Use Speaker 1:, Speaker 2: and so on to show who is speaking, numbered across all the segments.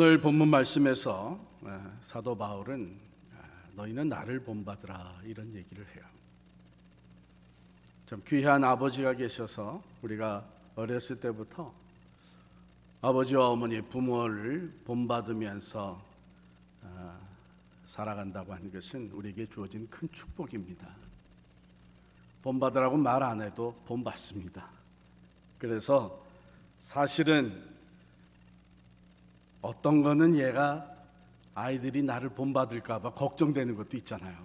Speaker 1: 오늘 본문 말씀에서 사도 바울은 너희는 나를 본받으라 이런 얘기를 해요. 참 귀한 아버지가 계셔서 우리가 어렸을 때부터 아버지와 어머니 부모를 본받으면서 살아간다고 하는 것은 우리에게 주어진 큰 축복입니다. 본받으라고 말 안 해도 본받습니다. 그래서 사실은 어떤 거는 얘가 아이들이 나를 본받을까 봐 걱정되는 것도 있잖아요.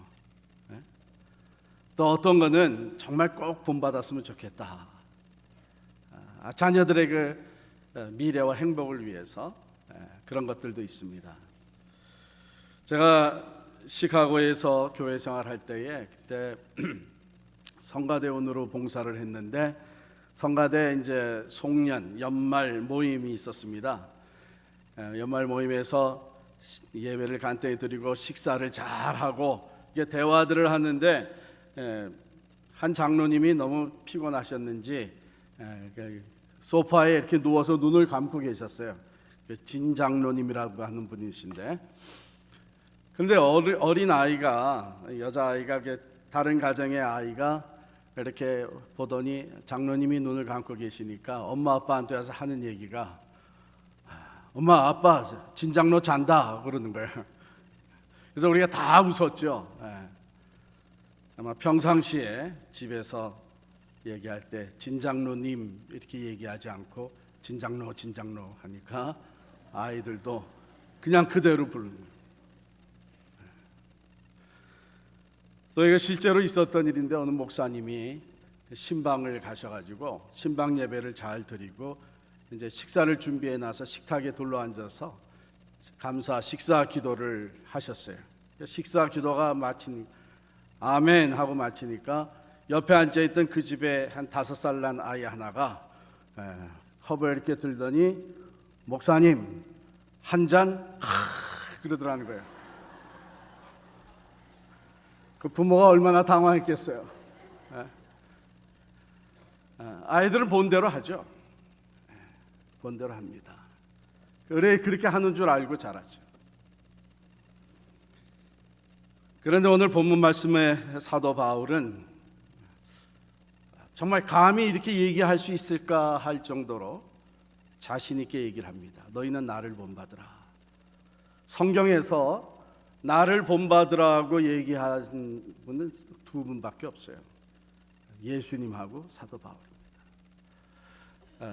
Speaker 1: 또 어떤 거는 정말 꼭 본받았으면 좋겠다. 자녀들의 그 미래와 행복을 위해서 그런 것들도 있습니다. 제가 시카고에서 교회 생활할 때에 그때 성가대원으로 봉사를 했는데 성가대 이제 송년 연말 모임이 있었습니다. 연말 모임에서 예배를 간단히 드리고 식사를 잘 하고 이게 대화들을 하는데 한 장로님이 너무 피곤하셨는지 소파에 이렇게 누워서 눈을 감고 계셨어요. 진 장로님이라고 하는 분이신데, 그런데 어린 아이가 여자아이가 다른 가정의 아이가 이렇게 보더니 장로님이 눈을 감고 계시니까 엄마 아빠한테 와서 하는 얘기가 엄마 아빠 진장로 잔다 그러는 거예요. 그래서 우리가 다 웃었죠. 아마 평상시에 집에서 얘기할 때 진장로님 이렇게 얘기하지 않고 진장로 하니까 아이들도 그냥 그대로 부르는 거예요. 또 이거 실제로 있었던 일인데 어느 목사님이 신방을 가셔가지고 신방 예배를 잘 드리고 이제 식사를 준비해 놔서 식탁에 둘러앉아서 감사 식사 기도를 하셨어요. 식사 기도가 마친 아멘 하고 마치니까 옆에 앉아있던 그 집에 한 5살 난 아이 하나가 컵을 이렇게 들더니 목사님 한 잔 그러더라는 거예요. 그 부모가 얼마나 당황했겠어요. 아이들은 본대로 하죠. 본대로 합니다. 그래 그렇게 하는 줄 알고 자라죠. 그런데 오늘 본문 말씀의 사도 바울은 정말 감히 이렇게 얘기할 수 있을까 할 정도로 자신 있게 얘기를 합니다. 너희는 나를 본받으라. 성경에서 나를 본받으라고 얘기한 분은 두 분밖에 없어요. 예수님하고 사도 바울입니다.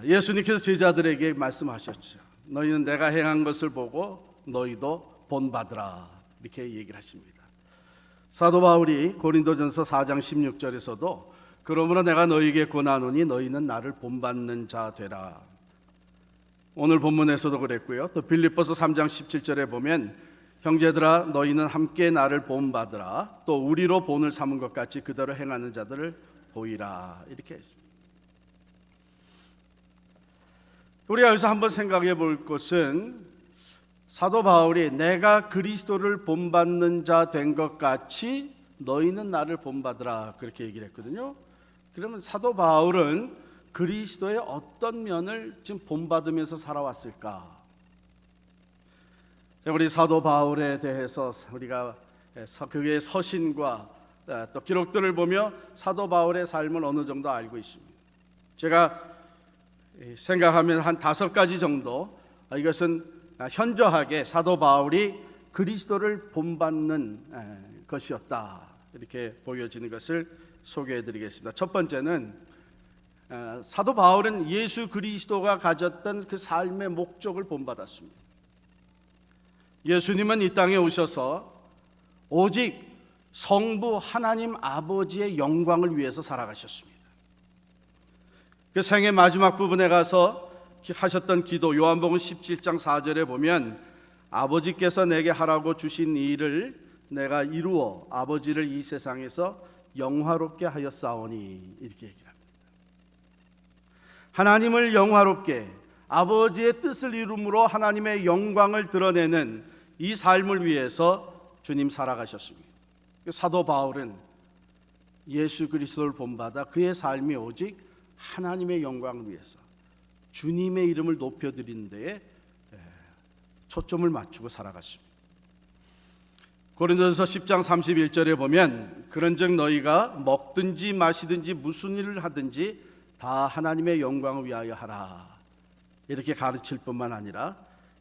Speaker 1: 예수님께서 제자들에게 말씀하셨죠. 너희는 내가 행한 것을 보고 너희도 본받으라 이렇게 얘기를 하십니다. 사도 바울이 고린도전서 4장 16절에서도 그러므로 내가 너희에게 권하노니 너희는 나를 본받는 자 되라. 오늘 본문에서도 그랬고요. 또 빌립보서 3장 17절에 보면 형제들아 너희는 함께 나를 본받으라. 또 우리로 본을 삼은 것 같이 그대로 행하는 자들을 보이라. 이렇게 했습니다. 우리가 여기서 한번 생각해 볼 것은 사도 바울이 내가 그리스도를 본받는 자 된 것 같이 너희는 나를 본받으라 그렇게 얘기를 했거든요. 그러면 사도 바울은 그리스도의 어떤 면을 지금 본받으면서 살아왔을까? 우리 사도 바울에 대해서 우리가 그의 서신과 또 기록들을 보며 사도 바울의 삶을 어느 정도 알고 있습니다. 제가 생각하면 한 5가지 정도 이것은 현저하게 사도 바울이 그리스도를 본받는 것이었다 이렇게 보여지는 것을 소개해 드리겠습니다. 첫 번째는 사도 바울은 예수 그리스도가 가졌던 그 삶의 목적을 본받았습니다. 예수님은 이 땅에 오셔서 오직 성부 하나님 아버지의 영광을 위해서 살아가셨습니다. 그 생의 마지막 부분에 가서 하셨던 기도 요한복음 17장 4절에 보면 아버지께서 내게 하라고 주신 일을 내가 이루어 아버지를 이 세상에서 영화롭게 하였사오니 이렇게 얘기합니다. 하나님을 영화롭게 아버지의 뜻을 이룸으로 하나님의 영광을 드러내는 이 삶을 위해서 주님 살아가셨습니다. 사도 바울은 예수 그리스도를 본받아 그의 삶이 오직 하나님의 영광을 위해서 주님의 이름을 높여드리는 데에 초점을 맞추고 살아갔습니다. 고린도전서 10장 31절에 보면 그런즉 너희가 먹든지 마시든지 무슨 일을 하든지 다 하나님의 영광을 위하여 하라 이렇게 가르칠 뿐만 아니라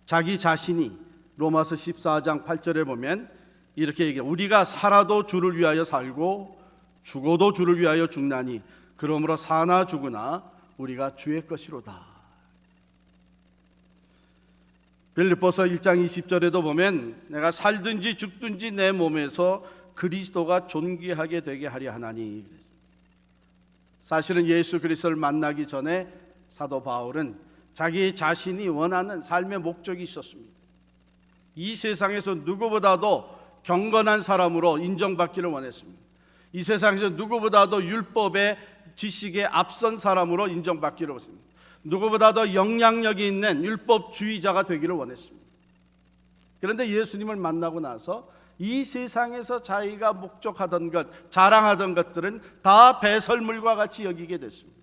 Speaker 1: 자기 자신이 로마서 14장 8절에 보면 이렇게 얘기해요. 우리가 살아도 주를 위하여 살고 죽어도 주를 위하여 죽나니 그러므로 사나 죽으나 우리가 주의 것이로다. 빌립보서 1장 20절에도 보면 내가 살든지 죽든지 내 몸에서 그리스도가 존귀하게 되게 하려 하나니. 사실은 예수 그리스도를 만나기 전에 사도 바울은 자기 자신이 원하는 삶의 목적이 있었습니다. 이 세상에서 누구보다도 경건한 사람으로 인정받기를 원했습니다. 이 세상에서 누구보다도 율법의 지식에 앞선 사람으로 인정받기를 원했습니다. 누구보다도 영향력이 있는 율법주의자가 되기를 원했습니다. 그런데 예수님을 만나고 나서 이 세상에서 자기가 목적하던 것, 자랑하던 것들은 다 배설물과 같이 여기게 됐습니다.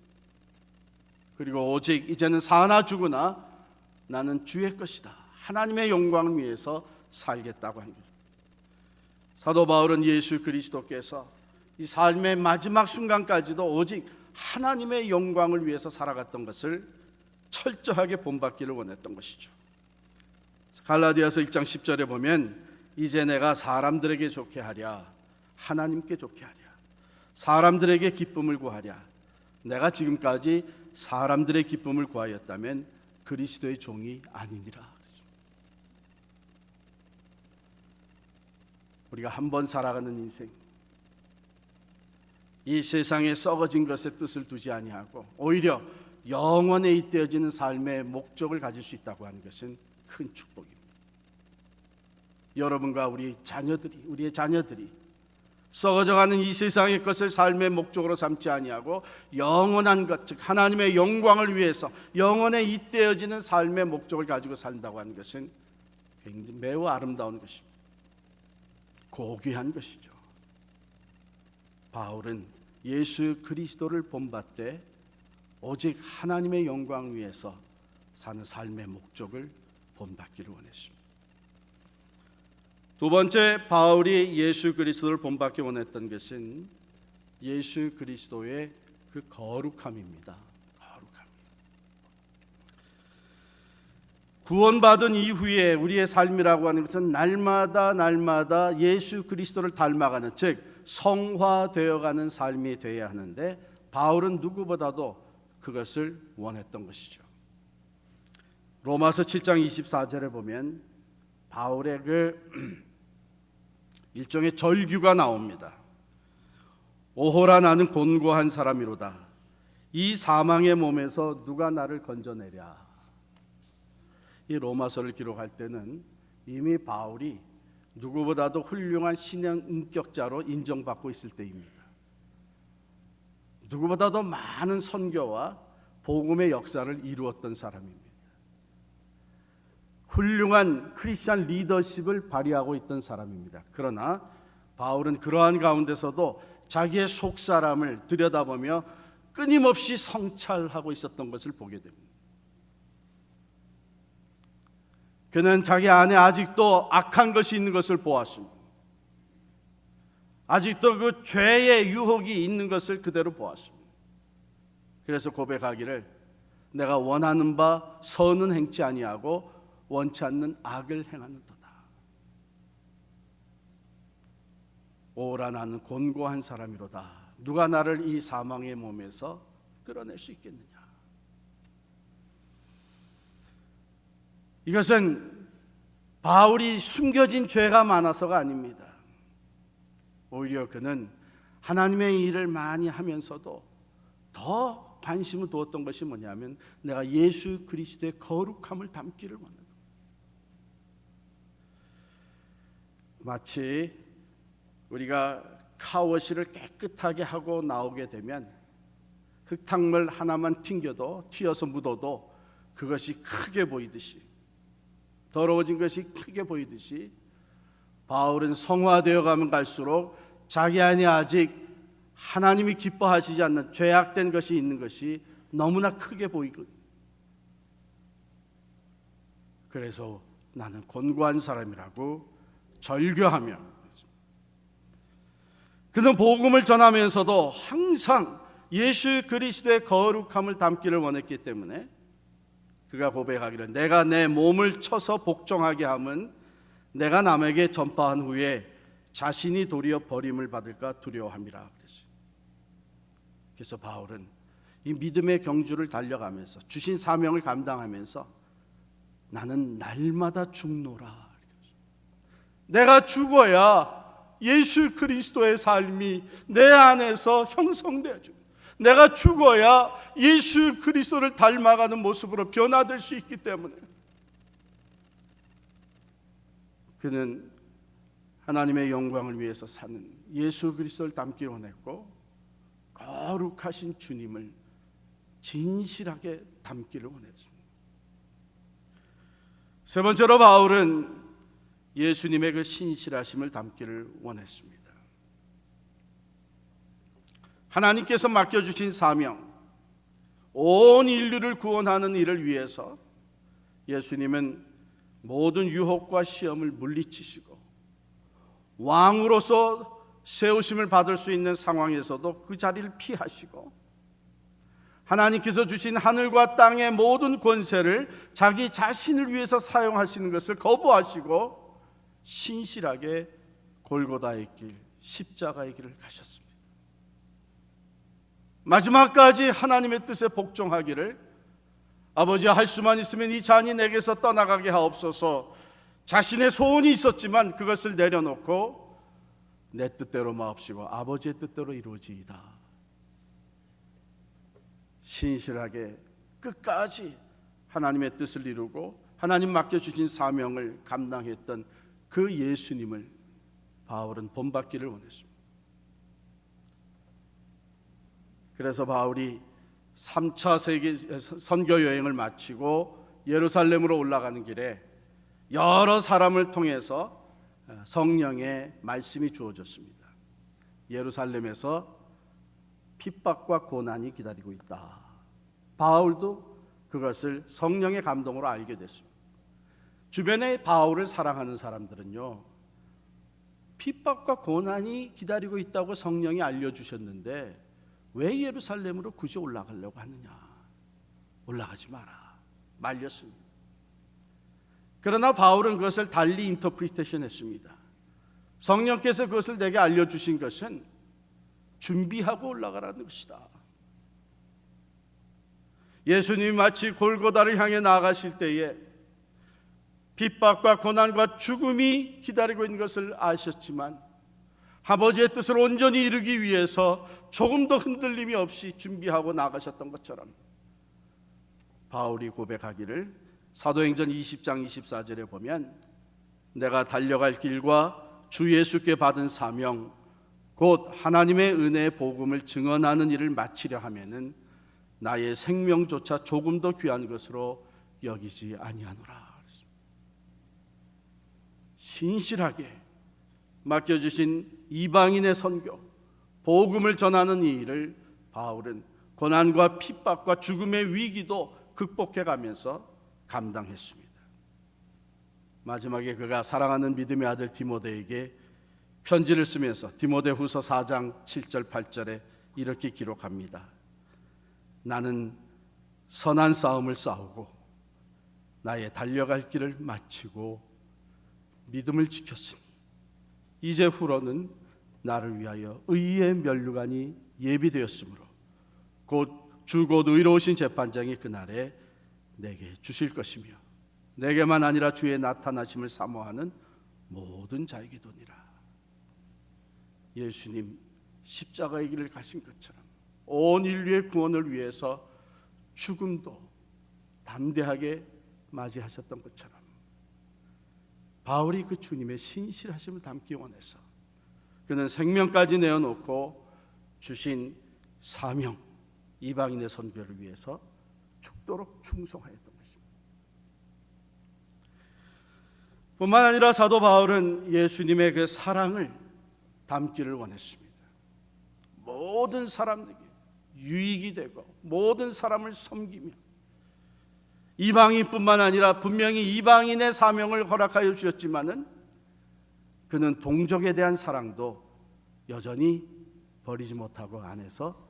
Speaker 1: 그리고 오직 이제는 사나 죽으나 나는 주의 것이다. 하나님의 영광을 위해서 살겠다고 한 거죠. 사도 바울은 예수 그리스도께서 이 삶의 마지막 순간까지도 오직 하나님의 영광을 위해서 살아갔던 것을 철저하게 본받기를 원했던 것이죠. 갈라디아서 1장 10절에 보면 이제 내가 사람들에게 좋게 하랴 하나님께 좋게 하랴 사람들에게 기쁨을 구하랴 내가 지금까지 사람들의 기쁨을 구하였다면 그리스도의 종이 아니니라. 우리가 한 번 살아가는 인생, 이 세상에 썩어진 것에 뜻을 두지 아니하고 오히려 영원에 잇대어지는 삶의 목적을 가질 수 있다고 하는 것은 큰 축복입니다. 여러분과 우리의 자녀들이 썩어져가는 이 세상의 것을 삶의 목적으로 삼지 아니하고 영원한 것, 즉 하나님의 영광을 위해서 영원에 잇대어지는 삶의 목적을 가지고 산다고 하는 것은 굉장히 매우 아름다운 것입니다. 고귀한 것이죠. 바울은 예수 그리스도를 본받되 오직 하나님의 영광을 위해서 사는 삶의 목적을 본받기를 원했습니다. 두 번째, 바울이 예수 그리스도를 본받기 원했던 것은 예수 그리스도의 그 거룩함입니다. 거룩함. 구원받은 이후에 우리의 삶이라고 하는 것은 날마다 예수 그리스도를 닮아가는, 즉 성화되어가는 삶이 되어야 하는데 바울은 누구보다도 그것을 원했던 것이죠. 로마서 7장 24절에 보면 바울의 그 일종의 절규가 나옵니다. 오호라 나는 곤고한 사람이로다. 이 사망의 몸에서 누가 나를 건져내랴. 이 로마서를 기록할 때는 이미 바울이 누구보다도 훌륭한 신앙 인격자로 인정받고 있을 때입니다. 누구보다도 많은 선교와 복음의 역사를 이루었던 사람입니다. 훌륭한 크리스찬 리더십을 발휘하고 있던 사람입니다. 그러나 바울은 그러한 가운데서도 자기의 속사람을 들여다보며 끊임없이 성찰하고 있었던 것을 보게 됩니다. 그는 자기 안에 아직도 악한 것이 있는 것을 보았습니다. 아직도 그 죄의 유혹이 있는 것을 그대로 보았습니다. 그래서 고백하기를 내가 원하는 바 선은 행치 아니하고 원치 않는 악을 행하는도다. 오라 나는 곤고한 사람이로다. 누가 나를 이 사망의 몸에서 끌어낼 수 있겠느냐. 이것은 바울이 숨겨진 죄가 많아서가 아닙니다. 오히려 그는 하나님의 일을 많이 하면서도 더 관심을 두었던 것이 뭐냐면 내가 예수 그리스도의 거룩함을 담기를 원한다. 마치 우리가 카워시를 깨끗하게 하고 나오게 되면 흙탕물 하나만 튀어서 묻어도 그것이 크게 보이듯이, 더러워진 것이 크게 보이듯이 바울은 성화되어 가면 갈수록 자기 안에 아직 하나님이 기뻐하시지 않는 죄악된 것이 있는 것이 너무나 크게 보이고, 그래서 나는 곤고한 사람이라고 절규하며, 그는 복음을 전하면서도 항상 예수 그리스도의 거룩함을 담기를 원했기 때문에 그가 고백하기를, 내가 내 몸을 쳐서 복종하게 함은 내가 남에게 전파한 후에 자신이 도리어 버림을 받을까 두려워함이라 그랬어요. 그래서 바울은 이 믿음의 경주를 달려가면서 주신 사명을 감당하면서 나는 날마다 죽노라, 내가 죽어야 예수 그리스도의 삶이 내 안에서 형성되어지고, 내가 죽어야 예수 그리스도를 닮아가는 모습으로 변화될 수 있기 때문에 그는 하나님의 영광을 위해서 사는 예수 그리스도를 닮기 원했고, 거룩하신 주님을 진실하게 닮기를 원했습니다. 세 번째로 바울은 예수님의 그 신실하심을 담기를 원했습니다. 하나님께서 맡겨주신 사명, 온 인류를 구원하는 일을 위해서 예수님은 모든 유혹과 시험을 물리치시고 왕으로서 세우심을 받을 수 있는 상황에서도 그 자리를 피하시고, 하나님께서 주신 하늘과 땅의 모든 권세를 자기 자신을 위해서 사용하시는 것을 거부하시고 신실하게 골고다의 길, 십자가의 길을 가셨습니다. 마지막까지 하나님의 뜻에 복종하기를, 아버지, 할 수만 있으면 이 잔이 내게서 떠나가게 하옵소서, 자신의 소원이 있었지만 그것을 내려놓고 내 뜻대로 마옵시고 아버지의 뜻대로 이루어지이다. 신실하게 끝까지 하나님의 뜻을 이루고 하나님 맡겨주신 사명을 감당했던 그 예수님을 바울은 본받기를 원했습니다. 그래서 바울이 3차 세계 선교 여행을 마치고 예루살렘으로 올라가는 길에 여러 사람을 통해서 성령의 말씀이 주어졌습니다. 예루살렘에서 핍박과 고난이 기다리고 있다. 바울도 그것을 성령의 감동으로 알게 됐습니다. 주변에 바울을 사랑하는 사람들은요, 핍박과 고난이 기다리고 있다고 성령이 알려주셨는데 왜 예루살렘으로 굳이 올라가려고 하느냐, 올라가지 마라 말렸습니다. 그러나 바울은 그것을 달리 인터프리테이션 했습니다. 성령께서 그것을 내게 알려주신 것은 준비하고 올라가라는 것이다. 예수님이 마치 골고다를 향해 나아가실 때에 핍박과 고난과 죽음이 기다리고 있는 것을 아셨지만 아버지의 뜻을 온전히 이루기 위해서 조금도 흔들림이 없이 준비하고 나가셨던 것처럼 바울이 고백하기를 사도행전 20장 24절에 보면, 내가 달려갈 길과 주 예수께 받은 사명 곧 하나님의 은혜의 복음을 증언하는 일을 마치려 하면은 나의 생명조차 조금 더 귀한 것으로 여기지 아니하노라. 신실하게 맡겨주신 이방인의 선교, 복음을 전하는 이 일을 바울은 고난과 핍박과 죽음의 위기도 극복해가면서 감당했습니다. 마지막에 그가 사랑하는 믿음의 아들 디모데에게 편지를 쓰면서 디모데후서 4장 7절 8절에 이렇게 기록합니다. 나는 선한 싸움을 싸우고 나의 달려갈 길을 마치고 믿음을 지켰으니 이제 후로는 나를 위하여 의의 면류관이 예비되었으므로 곧 의로우신 재판장이 그날에 내게 주실 것이며 내게만 아니라 주의 나타나심을 사모하는 모든 자에게 도니라. 예수님 십자가의 길을 가신 것처럼 온 인류의 구원을 위해서 죽음도 담대하게 맞이하셨던 것처럼 바울이 그 주님의 신실하심을 담기 원해서 그는 생명까지 내어놓고 주신 사명, 이방인의 선교를 위해서 죽도록 충성하였던 것입니다. 뿐만 아니라 사도 바울은 예수님의 그 사랑을 담기를 원했습니다. 모든 사람들에게 유익이 되고 모든 사람을 섬기며 이방인뿐만 아니라 분명히 이방인의 사명을 허락하여 주셨지만은 그는 동족에 대한 사랑도 여전히 버리지 못하고 안에서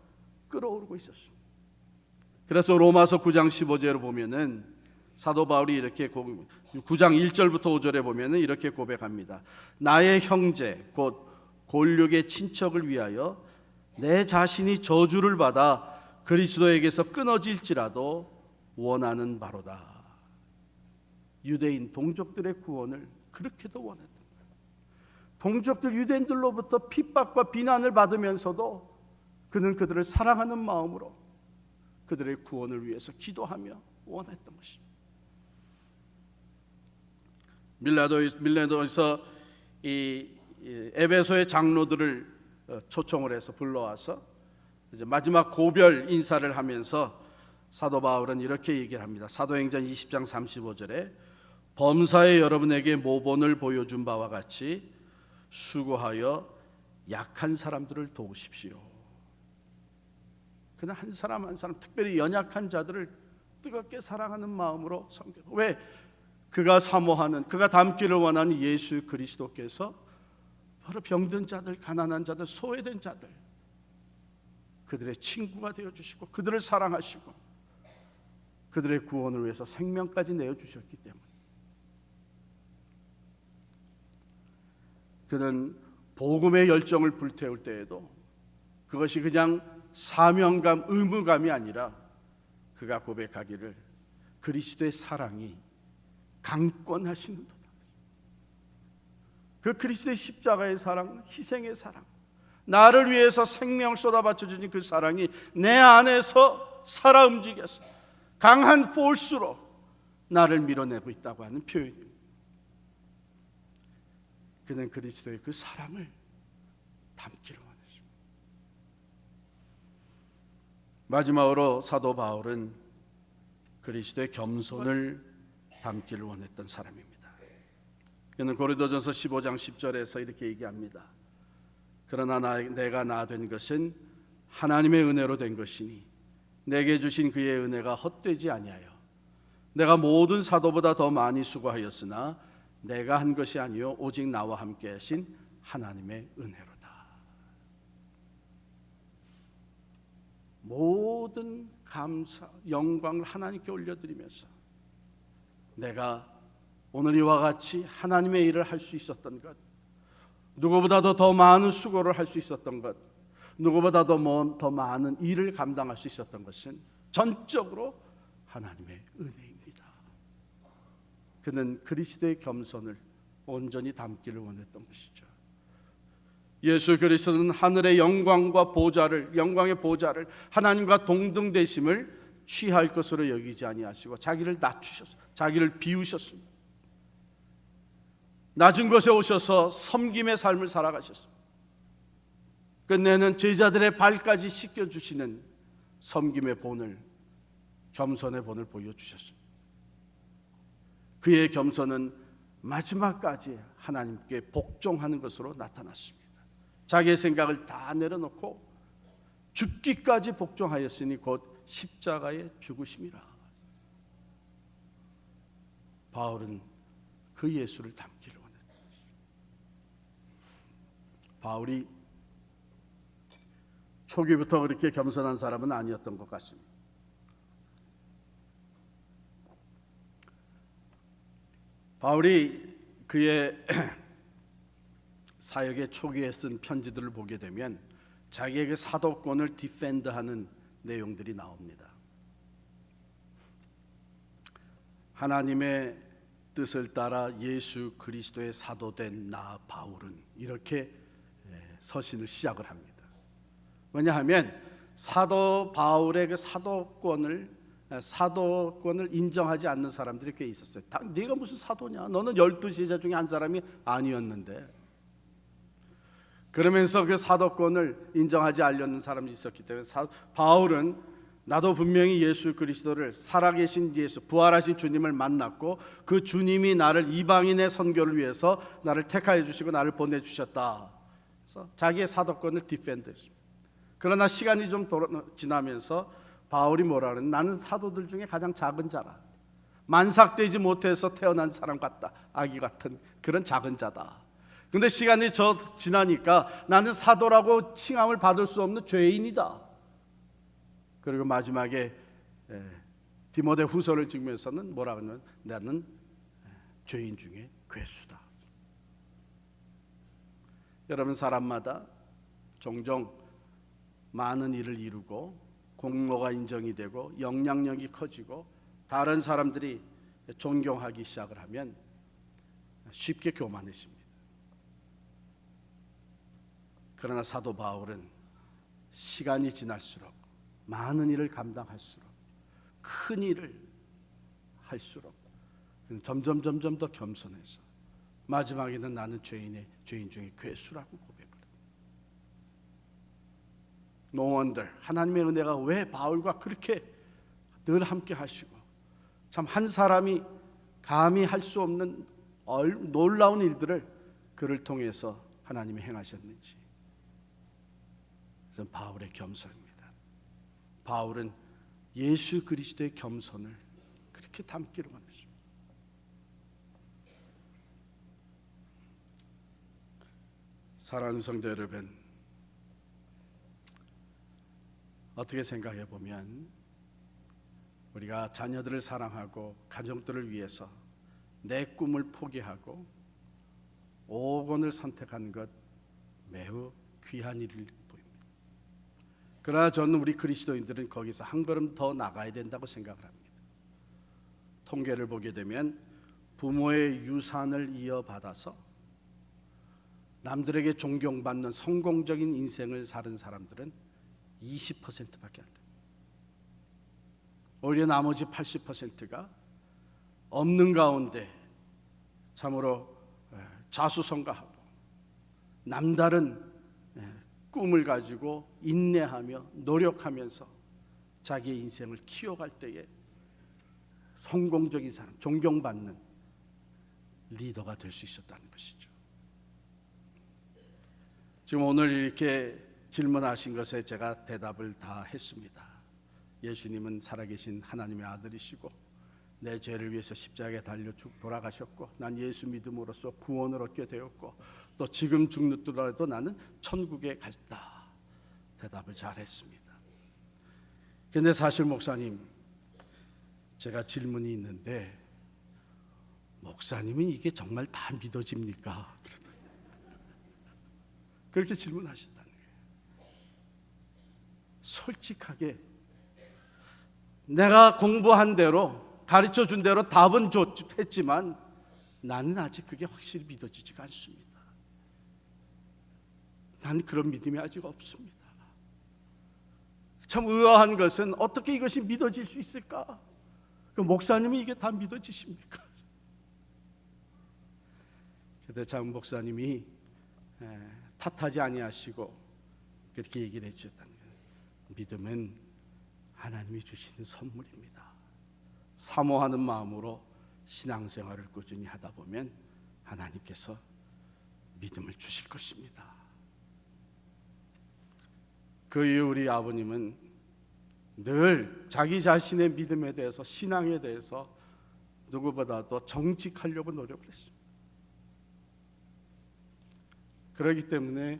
Speaker 1: 끓어오르고 있었습니다. 그래서 로마서 9장 15절을 보면은 사도 바울이 이렇게 9장 1절부터 5절에 보면은 이렇게 고백합니다. 나의 형제 곧 골육의 친척을 위하여 내 자신이 저주를 받아 그리스도에게서 끊어질지라도 원하는 바로다. 유대인 동족들의 구원을 그렇게도 원했다. 동족들 유대인들로부터 핍박과 비난을 받으면서도 그는 그들을 사랑하는 마음으로 그들의 구원을 위해서 기도하며 원했던 것입니다. 밀레도에서 이 에베소의 장로들을 초청을 해서 불러와서 이제 마지막 고별 인사를 하면서 사도 바울은 이렇게 얘기를 합니다. 사도행전 20장 35절에 범사에 여러분에게 모본을 보여준 바와 같이 수고하여 약한 사람들을 도우십시오. 그는 한 사람 한 사람, 특별히 연약한 자들을 뜨겁게 사랑하는 마음으로 섬겨. 왜? 그가 사모하는, 그가 닮기를 원하는 예수 그리스도께서 바로 병든 자들, 가난한 자들, 소외된 자들, 그들의 친구가 되어주시고 그들을 사랑하시고 그들의 구원을 위해서 생명까지 내어주셨기 때문에 그는 복음의 열정을 불태울 때에도 그것이 그냥 사명감, 의무감이 아니라 그가 고백하기를 그리스도의 사랑이 강권하시는도다. 그 그리스도의 십자가의 사랑, 희생의 사랑, 나를 위해서 생명을 쏟아바쳐 주신 그 사랑이 내 안에서 살아 움직여서 강한 포스로 나를 밀어내고 있다고 하는 표현입니다. 그는 그리스도의 그 사랑을 담기를 원했습니다. 마지막으로 사도 바울은 그리스도의 겸손을 담기를 원했던 사람입니다. 그는 고린도전서 15장 10절에서 이렇게 얘기합니다. 그러나 내가 나 된 것은 하나님의 은혜로 된 것이니 내게 주신 그의 은혜가 헛되지 아니하여 내가 모든 사도보다 더 많이 수고하였으나 내가 한 것이 아니요 오직 나와 함께 하신 하나님의 은혜로다. 모든 감사, 영광을 하나님께 올려드리면서 내가 오늘 이와 같이 하나님의 일을 할 수 있었던 것, 누구보다도 더 많은 수고를 할 수 있었던 것, 누구보다도 더 많은 일을 감당할 수 있었던 것은 전적으로 하나님의 은혜입니다. 그는 그리스도의 겸손을 온전히 담기를 원했던 것이죠. 예수 그리스도는 하늘의 영광과 보좌를, 영광의 보좌를, 하나님과 동등되심을 취할 것으로 여기지 아니하시고 자기를 낮추셨습니다. 자기를 비우셨습니다. 낮은 곳에 오셔서 섬김의 삶을 살아가셨습니다. 끝내는 제자들의 발까지 씻겨주시는 섬김의 본을, 겸손의 본을 보여주셨습니다. 그의 겸손은 마지막까지 하나님께 복종하는 것으로 나타났습니다. 자기의 생각을 다 내려놓고 죽기까지 복종하였으니 곧 십자가의 죽으심이라. 바울은 그 예수를 담기를 원했다. 바울이 초기부터 그렇게 겸손한 사람은 아니었던 것 같습니다. 바울이 그의 사역의 초기에 쓴 편지들을 보게 되면 자기에게 사도권을 디펜드하는 내용들이 나옵니다. 하나님의 뜻을 따라 예수 그리스도의 사도된 나 바울은, 이렇게 서신을 시작을 합니다. 왜냐하면 사도 바울의 그 사도권을 인정하지 않는 사람들이 꽤 있었어요. 네가 무슨 사도냐? 너는 12제자 중에 한 사람이 아니었는데. 그러면서 그 사도권을 인정하지 않는 사람이 있었기 때문에 바울은 나도 분명히 예수 그리스도를, 살아계신 예수, 부활하신 주님을 만났고 그 주님이 나를 이방인의 선교를 위해서 나를 택하여 주시고 나를 보내주셨다. 그래서 자기의 사도권을 디펜드했습니다. 그러나 시간이 좀 지나면서 바울이 뭐라 그러냐? 나는 사도들 중에 가장 작은 자라. 만삭되지 못해서 태어난 사람 같다. 아기 같은 그런 작은 자다. 근데 시간이 지나니까 나는 사도라고 칭함을 받을 수 없는 죄인이다. 그리고 마지막에 디모데 후서를 찍으면서는 뭐라 하냐면 나는 죄인 중에 괴수다. 여러분, 사람마다 종종 많은 일을 이루고 공로가 인정이 되고 영향력이 커지고 다른 사람들이 존경하기 시작을 하면 쉽게 교만해집니다. 그러나 사도 바울은 시간이 지날수록 많은 일을 감당할수록 큰 일을 할수록 점점 더 겸손해서 마지막에는 나는 죄인 중에 괴수라고 고백을 합니다. No wonder 하나님의 은혜가 왜 바울과 그렇게 늘 함께 하시고 참 한 사람이 감히 할 수 없는 놀라운 일들을 그를 통해서 하나님이 행하셨는지. 그래서 바울의 겸손입니다. 바울은 예수 그리스도의 겸손을 그렇게 담기를 원했습니다. 사랑하는 성도 여러분, 어떻게 생각해 보면 우리가 자녀들을 사랑하고 가정들을 위해서 내 꿈을 포기하고 5억 원을 선택하는 것 매우 귀한 일을 보입니다. 그러나 저는 우리 그리스도인들은 거기서 한 걸음 더 나가야 된다고 생각을 합니다. 통계를 보게 되면 부모의 유산을 이어받아서 남들에게 존경받는 성공적인 인생을 사는 사람들은 20%밖에 안 돼요. 오히려 나머지 80%가 없는 가운데 참으로 자수성가하고 남다른 꿈을 가지고 인내하며 노력하면서 자기의 인생을 키워갈 때에 성공적인 사람, 존경받는 리더가 될 수 있었다는 것이죠. 지금 오늘 이렇게 질문하신 것에 제가 대답을 다 했습니다. 예수님은 살아계신 하나님의 아들이시고 내 죄를 위해서 십자가에 달려 돌아가셨고 난 예수 믿음으로써 구원을 얻게 되었고 또 지금 죽는더라도 나는 천국에 갔다. 대답을 잘했습니다. 그런데 사실 목사님, 제가 질문이 있는데 목사님은 이게 정말 다 믿어집니까? 그렇게 질문하신다는 거예요. 솔직하게 내가 공부한 대로 가르쳐 준 대로 답은 했지만 나는 아직 그게 확실히 믿어지지가 않습니다. 난 그런 믿음이 아직 없습니다. 참 의아한 것은 어떻게 이것이 믿어질 수 있을까? 그 목사님이 이게 다 믿어지십니까? 그때 참 목사님이 탓하지 아니하시고 그렇게 얘기를 해주셨다는 거예요. 믿음은 하나님이 주시는 선물입니다. 사모하는 마음으로 신앙생활을 꾸준히 하다 보면 하나님께서 믿음을 주실 것입니다. 그 이후 우리 아버님은 늘 자기 자신의 믿음에 대해서, 신앙에 대해서 누구보다도 정직하려고 노력을 했습니다. 그렇기 때문에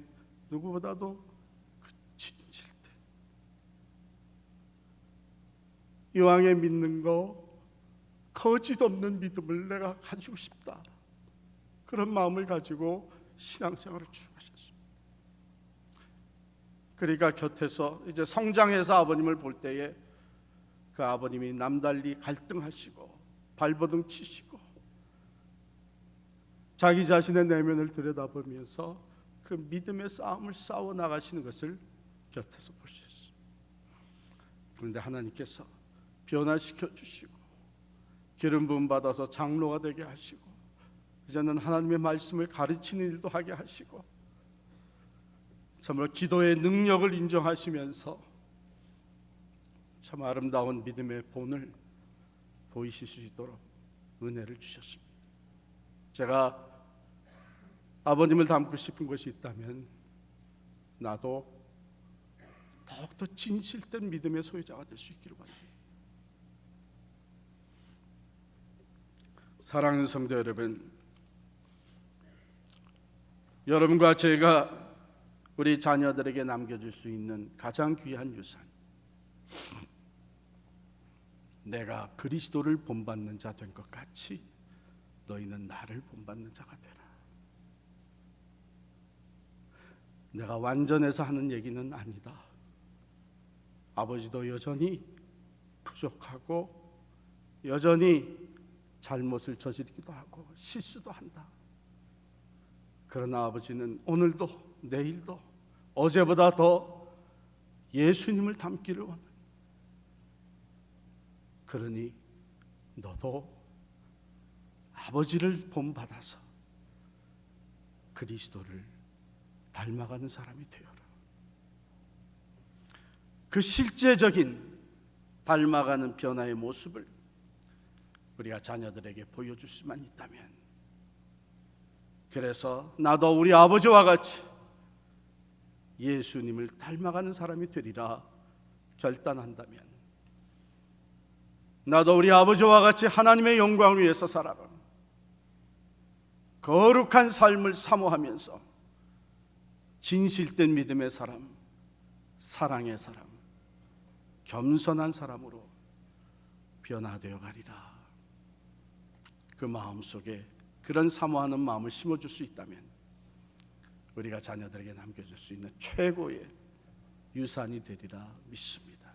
Speaker 1: 누구보다도 진실된 이왕에 믿는 거 거짓 없는 믿음을 내가 가지고 싶다. 그런 마음을 가지고 신앙생활을 쭉 하셨습니다. 그러니까 곁에서 이제 성장해서 아버님을 볼 때에 그 아버님이 남달리 갈등하시고 발버둥 치시고 자기 자신의 내면을 들여다보면서 그 믿음의 싸움을 싸워 나가시는 것을 곁에서 볼 수 있어요. 그런데 하나님께서 변화시켜 주시고 기름 부음 받아서 장로가 되게 하시고 이제는 하나님의 말씀을 가르치는 일도 하게 하시고 참으로 기도의 능력을 인정하시면서 참 아름다운 믿음의 본을 보이실 수 있도록 은혜를 주셨습니다. 제가 아버님을 닮고 싶은 것이 있다면 나도 더욱더 진실된 믿음의 소유자가 될 수 있기를 바랍니다. 사랑하는 성도 여러분, 여러분과 제가 우리 자녀들에게 남겨줄 수 있는 가장 귀한 유산, 내가 그리스도를 본받는 자 된 것 같이 너희는 나를 본받는 자가 되라. 내가 완전해서 하는 얘기는 아니다. 아버지도 여전히 부족하고 여전히 잘못을 저지르기도 하고 실수도 한다. 그러나 아버지는 오늘도 내일도 어제보다 더 예수님을 닮기를 원하니, 그러니 너도 아버지를 본받아서 그리스도를 닮아가는 사람이 되어라. 그 실제적인 닮아가는 변화의 모습을 우리가 자녀들에게 보여줄 수만 있다면, 그래서 나도 우리 아버지와 같이 예수님을 닮아가는 사람이 되리라 결단한다면, 나도 우리 아버지와 같이 하나님의 영광을 위해서 살아가 거룩한 삶을 사모하면서 진실된 믿음의 사람, 사랑의 사람, 겸손한 사람으로 변화되어 가리라. 그 마음속에 그런 사모하는 마음을 심어줄 수 있다면 우리가 자녀들에게 남겨줄 수 있는 최고의 유산이 되리라 믿습니다.